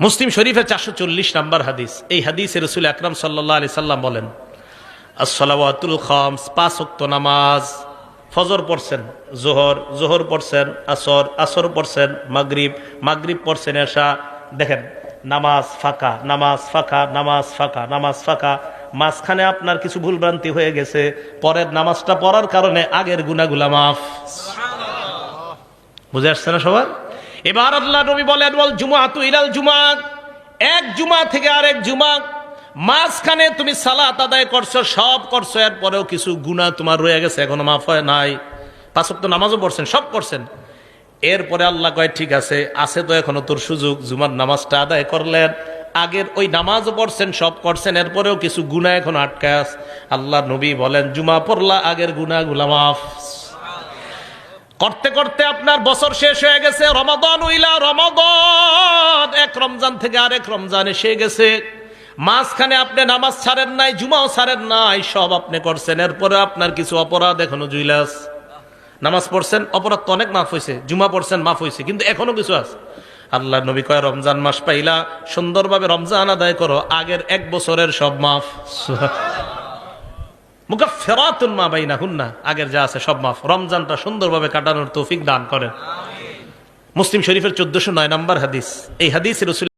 মুসলিম শরীফের 440 নম্বর হাদিস। এই হাদিসে রাসূল আকরাম সাল্লাল্লাহু আলাইহি সাল্লাম বলেন, as-salawatul khams, 5 ওয়াক্ত নামাজ। ফজর পড়ছেন, জোহর পড়ছেন, আসর পড়ছেন, মাগরিব পড়ছেন, এশা। দেখেন নামাজ ফাঁকা, নামাজ ফাঁকা, নামাজ ফাঁকা, নামাজ ফাঁকা। মাঝখানে আপনার কিছু ভুলভ্রান্তি হয়ে গেছে, পরের নামাজটা পড়ার কারণে আগের গুনাহগুলা মাফ। বুঝে আসছে না সবার? এবার আল্লাহ নবী বলেন, ওয়াল জুমআতু ইলাল জুমআ, এক জুমা থেকে আরেক জুমা, মাঝখানে তুমি সালাত আদায় করছো, সব করছো, এরপরেও কিছু গুনাহ তোমার রয়ে গেছে, এখনো মাফ হয় নাই। 5 ওয়াক্ত নামাজও পড়ছেন, সব করছেন, এরপরে আল্লাহ কয় ঠিক আছে তো এখনো তোর সুযোগ, জুমার নামাজটা আদায় করলেন, আগের ওই নামাজও পড়ছেন, সব করছেন, এরপরেও কিছু গুনাহ এখন আটকায় আছে। আল্লাহ নবী বলেন, জুমা পড়লা, আগের গুনাহগুলা মাফ। করতে করতে আপনার বছর শেষ হয়ে গেছে, রমাদান উইলা রমাদান, এক রমজান থেকে আরেক রমজান এসে গেছে, মাঝখানে আপনি নামাজ ছাড়েন নাই, জুমাও ছাড়েন নাই, সব আপনি করছেন, এরপরে আপনার কিছু অপরাধ এখনো জুইলাস। নামাজ পড়ছেন, অপরাধ তো অনেক মাফ হয়েছে, জুমা পড়ছেন মাফ হয়েছে, কিন্তু এখনো কিছু আছে। আল্লাহ নবী কয়, রমজান মাস পাইলা, সুন্দরভাবে রমজান আদায় করো, আগের 1 বছরের সব মাফ। মুকাফফিরাতুন মা বাইনাহুন্না, আগের যা আছে সব মাফ। রমজানটা সুন্দরভাবে কাটানোর তৌফিক দান করেন। মুসলিম শরীফের 1409 নম্বর হাদিস। এই হাদিসে রাসূল